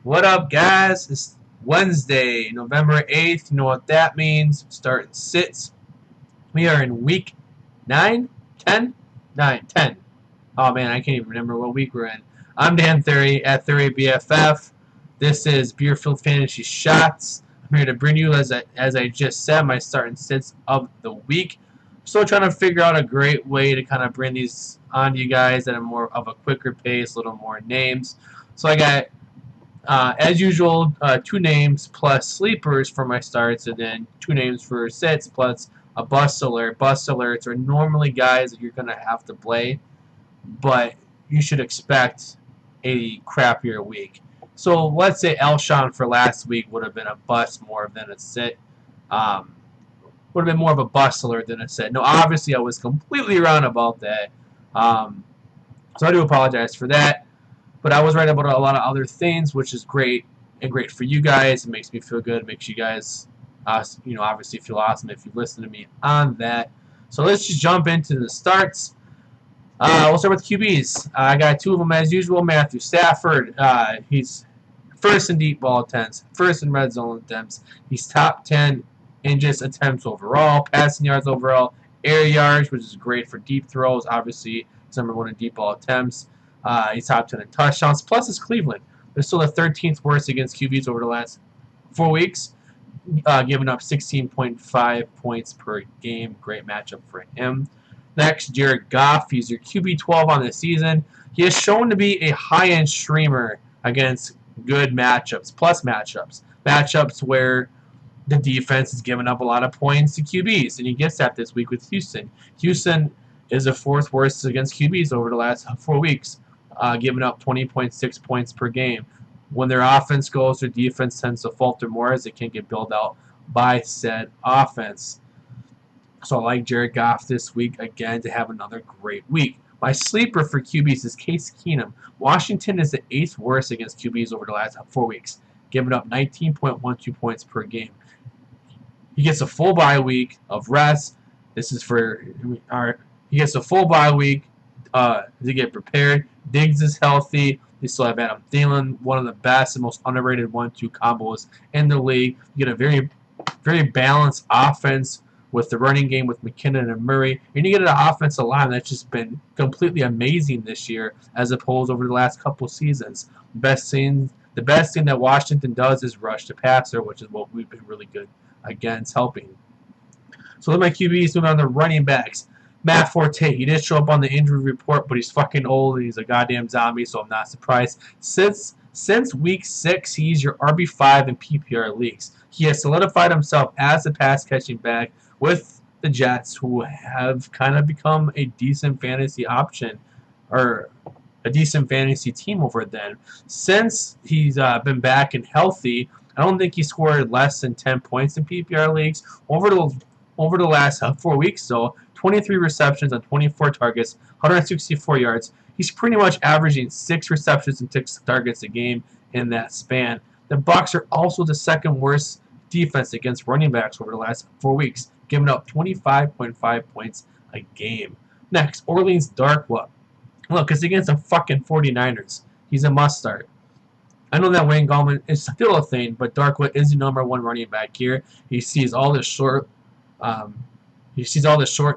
What up, guys? It's Wednesday, November 8th. You know what that means. Starting sits. We are in week 9, 10, 9, 10. Oh, man, I can't even remember what week we're in. I'm Dan Theory at Theory BFF. This is Beerfield Fantasy Shots. I'm here to bring you, as I just said, my starting sits of the week. Still trying to figure out a great way to kind of bring these on to you guys at a more of a quicker pace, a little more names. So I got as usual, two names plus sleepers for my starts, and then two names for sits plus a bust alert. Bust alerts are normally guys that you're going to have to play, but you should expect a crappier week. So let's say Elshon for last week would have been a bust more than a sit. Um, would have been more of a bust alert than a sit. No, obviously I was completely wrong about that. Um, so I do apologize for that. But I was right about a lot of other things, which is great and great for you guys. It makes me feel good. It makes you guys, obviously feel awesome if you listen to me on that. So let's just jump into the starts. We'll start with QBs. I got two of them as usual. Matthew Stafford. He's first in deep ball attempts, first in red zone attempts. He's top 10 in just attempts overall, passing yards overall, air yards, which is great for deep throws. Obviously, he's number one in deep ball attempts. He's top 10 in touchdowns. Plus, it's Cleveland. They're still the 13th worst against QBs over the last 4 weeks, giving up 16.5 points per game. Great matchup for him. Next, Jared Goff. He's your QB 12 on the season. He has shown to be a high-end streamer against good matchups, plus matchups. Matchups where the defense is giving up a lot of points to QBs, and he gets that this week with Houston. Houston is the fourth worst against QBs over the last 4 weeks, giving up 20.6 points per game. When their offense goes, their defense tends to falter more as it can get built out by said offense. So I like Jared Goff this week again to have another great week. My sleeper for QBs is Case Keenum. Washington is the 8th worst against QBs over the last 4 weeks, giving up 19.12 points per game. He gets a full bye week of rest. This is for he gets a full bye week to get prepared. Diggs is healthy. They still have Adam Thielen, one of the best and most underrated 1-2 combos in the league. You get a very, very balanced offense with the running game with McKinnon and Murray. And you get an offensive line that's just been completely amazing this year as opposed over the last couple seasons. The best thing that Washington does is rush the passer, which is what we've been really good against helping. So with my QBs, moving on to running backs. Matt Forte, he did show up on the injury report, but he's fucking old and he's a goddamn zombie, so I'm not surprised. Since week 6, he's your RB5 in PPR leagues. He has solidified himself as a pass-catching back with the Jets, who have kind of become a decent fantasy option, or a decent fantasy team over then. Since he's been back and healthy, I don't think he scored less than 10 points in PPR leagues over the last 4 weeks. So 23 receptions on 24 targets, 164 yards. He's pretty much averaging 6 receptions and 6 targets a game in that span. The Bucs are also the second worst defense against running backs over the last 4 weeks, giving up 25.5 points a game. Next, Orleans Darkwa. Look, it's against the fucking 49ers. He's a must start. I know that Wayne Gallman is still a thing, but Darkwa is the number one running back here. He sees all this short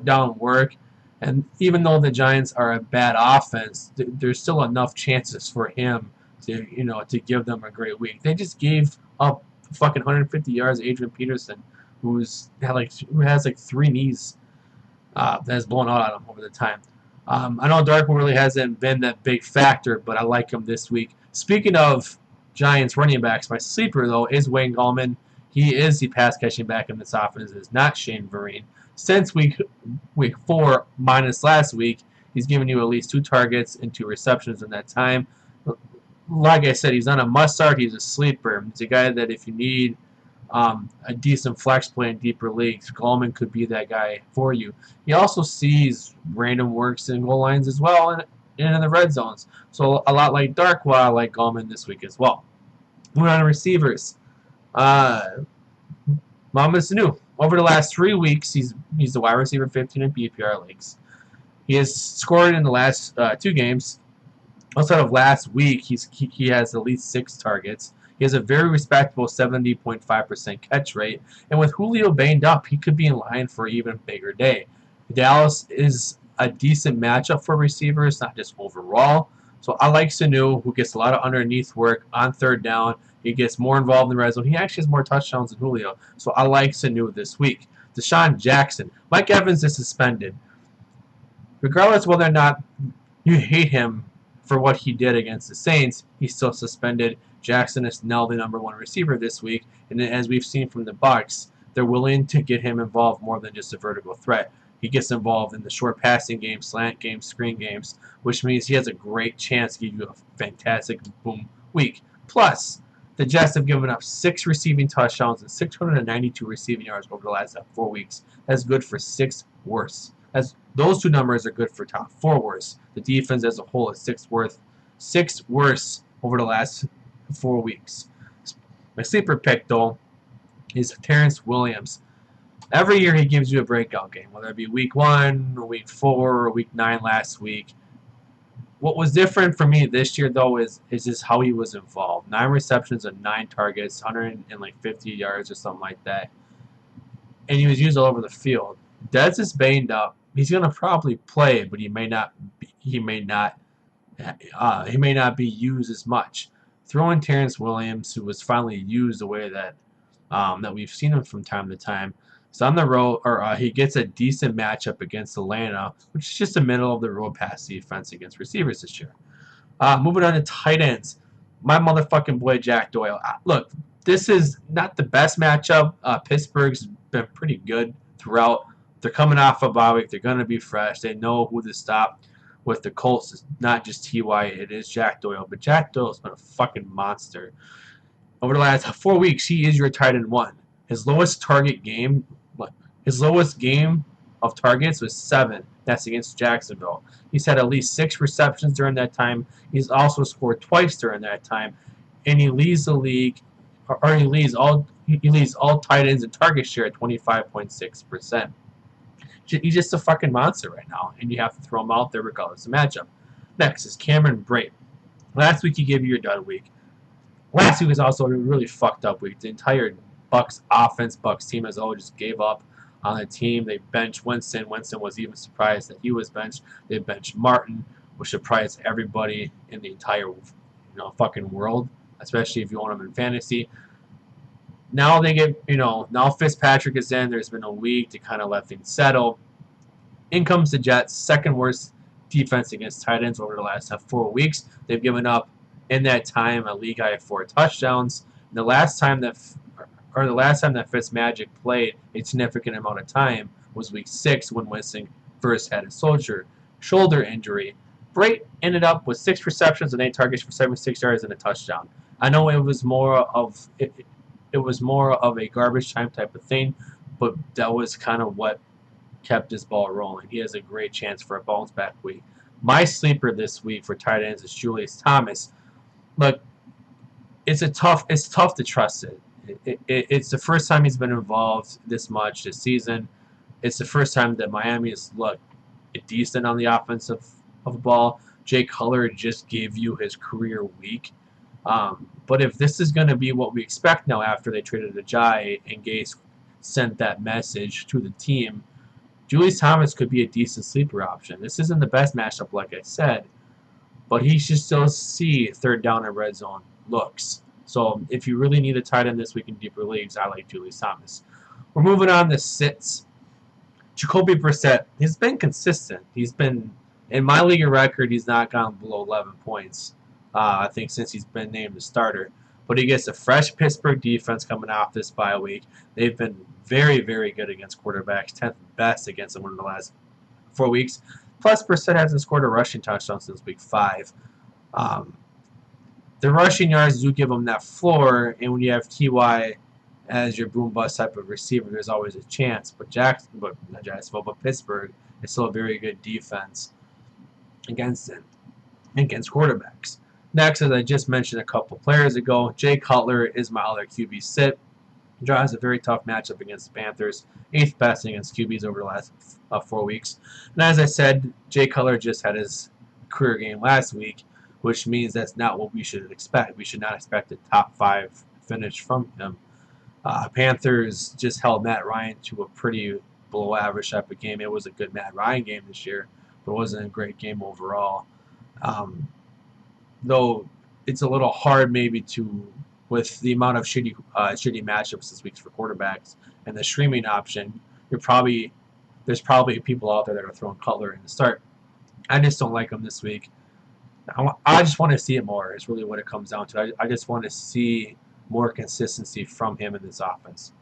down work, and even though the Giants are a bad offense, there's still enough chances for him to give them a great week. They just gave up fucking 150 yards to Adrian Peterson, who has like 3 knees that has blown out on him over the time. I know Darkwa really hasn't been that big factor, but I like him this week. Speaking of Giants running backs, my sleeper, though, is Wayne Gallman. He is the pass-catching back in this offense. It is not Shane Vereen. Since week 4, minus last week, he's given you at least 2 targets and 2 receptions in that time. Like I said, he's not a must-start. He's a sleeper. He's a guy that if you need a decent flex play in deeper leagues, Gallman could be that guy for you. He also sees random works in goal lines as well and in the red zones. So a lot like Darkwa, I like Gallman this week as well. Moving on to receivers. Mama Sanu. Over the last 3 weeks, he's the wide receiver 15 in PPR leagues. He has scored in the last 2 games Outside of last week, he has at least 6 targets. He has a very respectable 70.5% catch rate, and with Julio banged up, he could be in line for an even bigger day. Dallas is a decent matchup for receivers, not just overall. So I like Sanu, who gets a lot of underneath work on third down. He gets more involved in the red zone. He actually has more touchdowns than Julio. So I like Sanu this week. Deshaun Jackson. Mike Evans is suspended. Regardless whether or not you hate him for what he did against the Saints, he's still suspended. Jackson is now the #1 receiver this week, and as we've seen from the Bucs, they're willing to get him involved more than just a vertical threat. He gets involved in the short passing game, slant games, screen games, which means he has a great chance to give you a fantastic boom week. Plus, the Jets have given up 6 receiving touchdowns and 692 receiving yards over the last 4 weeks. That's good for 6 worse. Those 2 numbers are good for top 4 worse. The defense as a whole is 6 worse over the last 4 weeks. My sleeper pick, though, is Terrence Williams. Every year he gives you a breakout game, whether it be week 1, or week 4, or week 9 last week. What was different for me this year, though, is just how he was involved. 9 receptions and 9 targets, 150 yards or something like that. And he was used all over the field. Dez is banged up. He's going to probably play, but he may not be used as much. Throw in Terrence Williams, who was finally used the way that we've seen him from time to time. So on the road, he gets a decent matchup against Atlanta, which is just a middle of the road pass defense against receivers this year. Moving on to tight ends, my motherfucking boy Jack Doyle. Look, this is not the best matchup. Pittsburgh's been pretty good throughout. They're coming off a bye week. They're going to be fresh. They know who to stop. With the Colts, it's not just T.Y., it is Jack Doyle. But Jack Doyle's been a fucking monster. Over the last 4 weeks, he is your tight end 1. His lowest game of targets was 7. That's against Jacksonville. He's had at least 6 receptions during that time. He's also scored twice during that time. And he leads the league, or he leads all tight ends in target share at 25.6%. He's just a fucking monster right now, and you have to throw him out there regardless of matchup. Next is Cameron Brate. Last week he gave you your dud week. Last week was also a really fucked up week. The entire Bucs offense, Bucs team as a whole just gave up on the team. They benched Winston. Winston was even surprised that he was benched. They benched Martin, which surprised everybody in the entire fucking world, especially if you want him in fantasy. Now now Fitzpatrick is in. There's been a week to kind of let things settle. In comes the Jets, second worst defense against tight ends over the last 4 weeks. They've given up in that time a league high 4 touchdowns. And the last time that Fitzmagic played a significant amount of time was week 6 when Winston first had a shoulder injury. Brate ended up with 6 receptions and 8 targets for 76 yards and a touchdown. I know it was more of a garbage time type of thing, but that was kind of what kept his ball rolling. He has a great chance for a bounce back week. My sleeper this week for tight ends is Julius Thomas. Look, it's tough to trust it. It's the first time he's been involved this much this season. It's the first time that Miami has looked decent on the offensive of the ball. Jay Cutler just gave you his career week. But if this is going to be what we expect now after they traded Ajayi and Gase sent that message to the team, Julius Thomas could be a decent sleeper option. This isn't the best matchup, like I said, but he should still see third down and red zone looks. So if you really need a tight end this week in deeper leagues, I like Julius Thomas. We're moving on to sits. Jacoby Brissett, he's been consistent. He's been, in my league of record, he's not gone below 11 points. I think since he's been named the starter. But he gets a fresh Pittsburgh defense coming off this bye week. They've been very, very good against quarterbacks, 10th best against them in the last 4 weeks. Plus, Brissett hasn't scored a rushing touchdown since week 5. The rushing yards do give him that floor, and when you have T.Y. as your boom bust type of receiver, there's always a chance. But Pittsburgh is still a very good defense against quarterbacks. Next, as I just mentioned a couple players ago, Jay Cutler is my other QB sit. He draws a very tough matchup against the Panthers, 8th best against QBs over the last 4 weeks. And as I said, Jay Cutler just had his career game last week, which means that's not what we should expect. We should not expect a top 5 finish from him. Panthers just held Matt Ryan to a pretty below average type of game. It was a good Matt Ryan game this year, but it wasn't a great game overall. Though it's a little hard maybe to, with the amount of shitty matchups this week for quarterbacks and the streaming option, there's probably people out there that are throwing Cutler in the start. I just don't like him this week. I just want to see it more is really what it comes down to. I just want to see more consistency from him in this offense.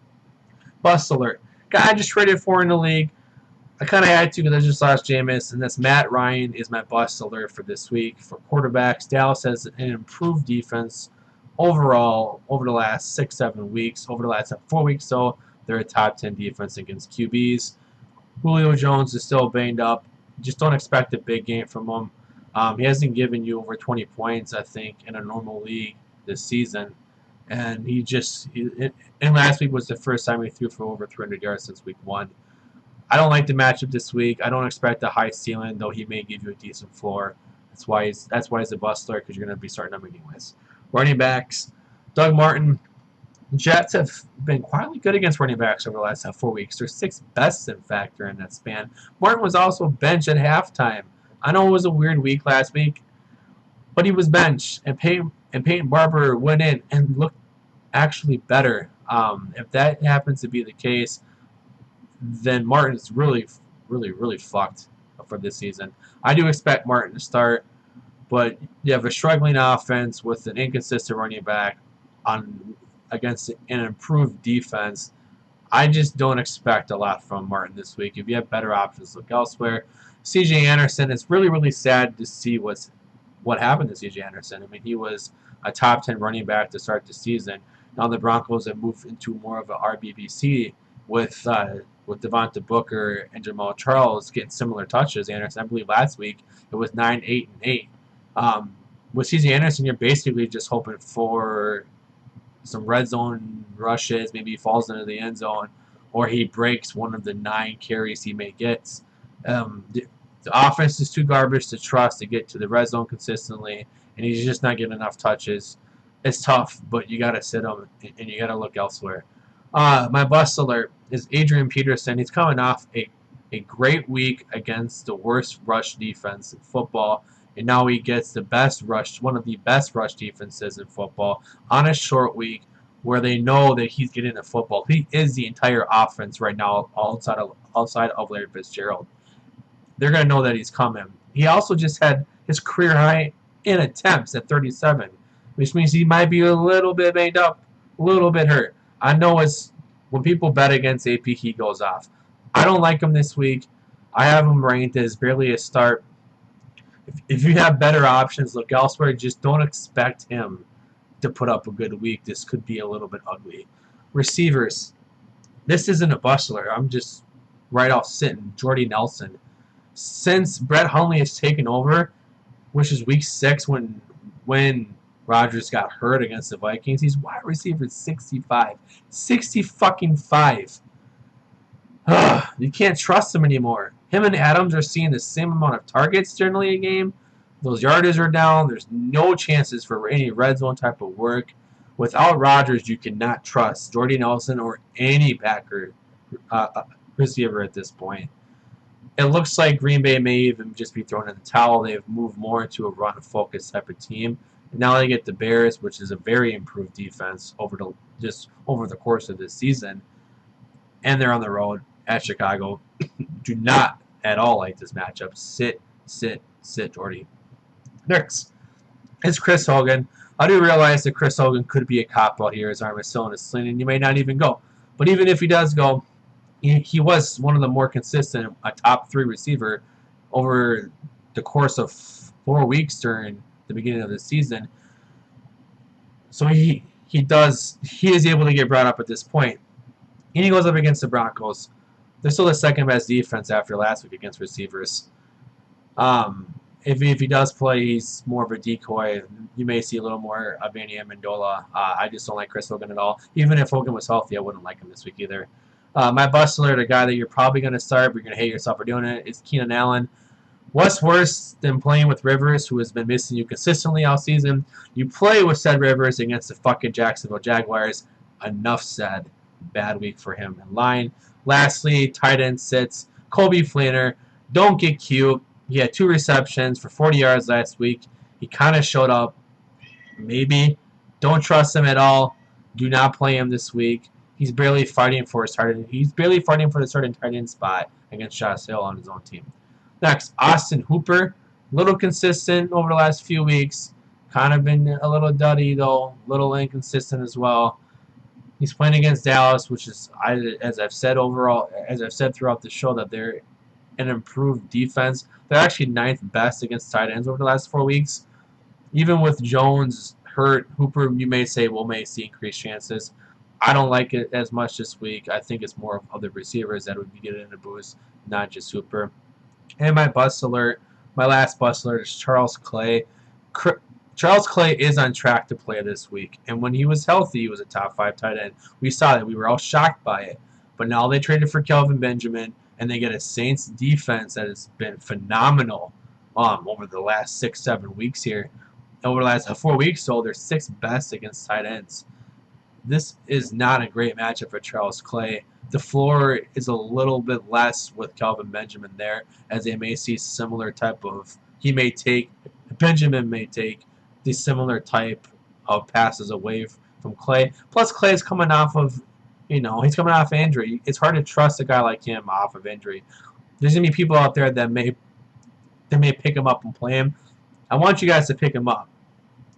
Bust alert. Guy I just traded for in the league. I kind of had to because I just lost Jameis, and that's Matt Ryan is my bust alert for this week. For quarterbacks, Dallas has an improved defense overall over the last 6-7 weeks. Over the last 4 weeks, so they're a top 10 defense against QBs. Julio Jones is still banged up. Just don't expect a big game from him. He hasn't given you over 20 points, I think, in a normal league this season. And and last week was the first time he threw for over 300 yards since week 1. I don't like the matchup this week. I don't expect a high ceiling, though he may give you a decent floor. That's why he's a bustler, because you're going to be starting him anyways. Running backs, Doug Martin. Jets have been quietly good against running backs over the last 4 weeks. They're 6th best, in fact, during that span. Martin was also benched at halftime. I know it was a weird week last week, but he was benched, and Peyton Barber went in and looked actually better. If that happens to be the case, then Martin's really fucked for this season. I do expect Martin to start, but you have a struggling offense with an inconsistent running back against an improved defense. I just don't expect a lot from Martin this week. If you have better options, look elsewhere. C.J. Anderson, it's really sad to see what happened to C.J. Anderson. I mean, he was a top 10 running back to start the season. Now the Broncos have moved into more of a RBBC with Devonta Booker and Jamal Charles getting similar touches. Anderson, I believe last week it was 9, 8, and 8. With C.J. Anderson, you're basically just hoping for some red zone rushes. Maybe he falls into the end zone, or he breaks one of the 9 carries he may get. The offense is too garbage to trust to get to the red zone consistently, and he's just not getting enough touches. It's tough, but you got to sit him, and you got to look elsewhere. My bust alert is Adrian Peterson. He's coming off a great week against the worst rush defense in football, and now he gets one of the best rush defenses in football on a short week where they know that he's getting the football. He is the entire offense right now outside of Larry Fitzgerald. They're going to know that he's coming. He also just had his career high in attempts at 37, which means he might be a little bit banged up, a little bit hurt. I know it's when people bet against AP, he goes off. I don't like him this week. I have him ranked as barely a start. If you have better options, look elsewhere. Just don't expect him to put up a good week. This could be a little bit ugly. Receivers. This isn't a bustler. I'm just right off sitting. Jordy Nelson. Since Brett Hundley has taken over, which is week 6 when Rodgers got hurt against the Vikings, he's wide receiver 65. 60-fucking-5. You can't trust him anymore. Him and Adams are seeing the same amount of targets generally a game. Those yardages are down. There's no chances for any red zone type of work. Without Rodgers, you cannot trust Jordy Nelson or any Packer receiver at this point. It looks like Green Bay may even just be thrown in the towel. They've moved more into a run-focused type of team. And now they get the Bears, which is a very improved defense over the course of this season. And they're on the road at Chicago. Do not at all like this matchup. Sit, Jordy. Next is Chris Hogan. I do realize that Chris Hogan could be a cop-out here. His arm is still in a sling, and he may not even go. But even if he does go, he was one of the more consistent, a top 3 receiver over the course of 4 weeks during the beginning of the season. So he is able to get brought up at this point. And he goes up against the Broncos. They're still the 2nd best defense after last week against receivers. If he does play, he's more of a decoy. You may see a little more of Danny Amendola. I just don't like Chris Hogan at all. Even if Hogan was healthy, I wouldn't like him this week either. My bust alert, a guy that you're probably going to start, but you're going to hate yourself for doing it, is Keenan Allen. What's worse than playing with Rivers, who has been missing you consistently all season? You play with said Rivers against the fucking Jacksonville Jaguars. Enough said. Bad week for him in line. Lastly, tight end sits. Colby Fleener. Don't get cute. He had 2 receptions for 40 yards last week. He kind of showed up. Maybe. Don't trust him at all. Do not play him this week. He's barely fighting for his starting. He's barely fighting for the starting tight end spot against Josh Hill on his own team. Next, Austin Hooper. Little consistent over the last few weeks. Kind of been a little duddy though. Little inconsistent as well. He's playing against Dallas, which is, as I've said throughout the show, that they're an improved defense. They're actually 9th best against tight ends over the last 4 weeks. Even with Jones hurt, Hooper, you may say, may see increased chances. I don't like it as much this week. I think it's more of other receivers that would be getting a boost, not just Hooper. And my bust alert, my last bust alert is Charles Clay. Charles Clay is on track to play this week. And when he was healthy, he was a top 5 tight end. We saw that. We were all shocked by it. But now they traded for Kelvin Benjamin, and they get a Saints defense that has been phenomenal over the last 6-7 weeks here. Over the last 4 weeks, so they're 6th best against tight ends. This is not a great matchup for Charles Clay. The floor is a little bit less with Kelvin Benjamin there, as they may see similar type of, Benjamin may take the similar type of passes away from Clay. Plus, Clay is coming off of, he's coming off injury. It's hard to trust a guy like him off of injury. There's going to be people out there that may pick him up and play him. I want you guys to pick him up,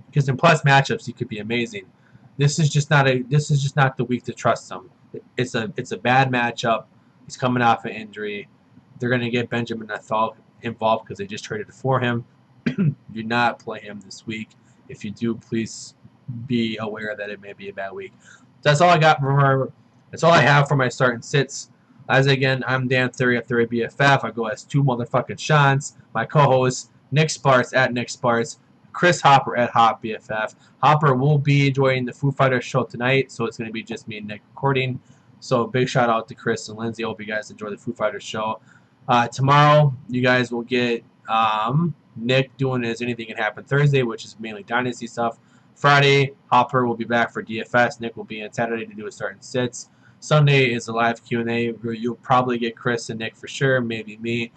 because in plus matchups he could be amazing. This is just not the week to trust him. It's a bad matchup. He's coming off an injury. They're going to get Benjamin involved because they just traded for him. Do not play him this week. If you do, please be aware that it may be a bad week. That's all I got that's all I have for my start and sits. As again, I'm Dan Theory of Theory BFF. I go as 2 motherfucking Seans. My co-host Nick Sparks at Nick Sparks. Chris Hopper at Hop BFF. Hopper will be joining the Foo Fighters show tonight, so it's going to be just me and Nick recording. So big shout out to Chris and Lindsay. I hope you guys enjoy the Foo Fighters show. Tomorrow, you guys will get Nick doing his Anything Can Happen Thursday, which is mainly Dynasty stuff. Friday, Hopper will be back for DFS. Nick will be in Saturday to do his start and sits. Sunday is a live Q&A where you'll probably get Chris and Nick for sure, maybe me.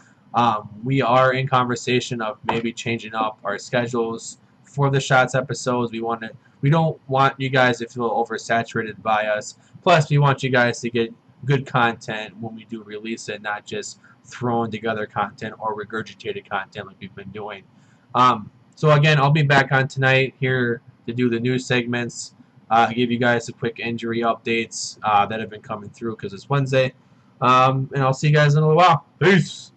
We are in conversation of maybe changing up our schedules for the Shots episodes. We don't want you guys to feel oversaturated by us. Plus, we want you guys to get good content when we do release it, not just throwing together content or regurgitated content like we've been doing. So again, I'll be back on tonight here to do the news segments, give you guys a quick injury updates that have been coming through because it's Wednesday. And I'll see you guys in a little while. Peace!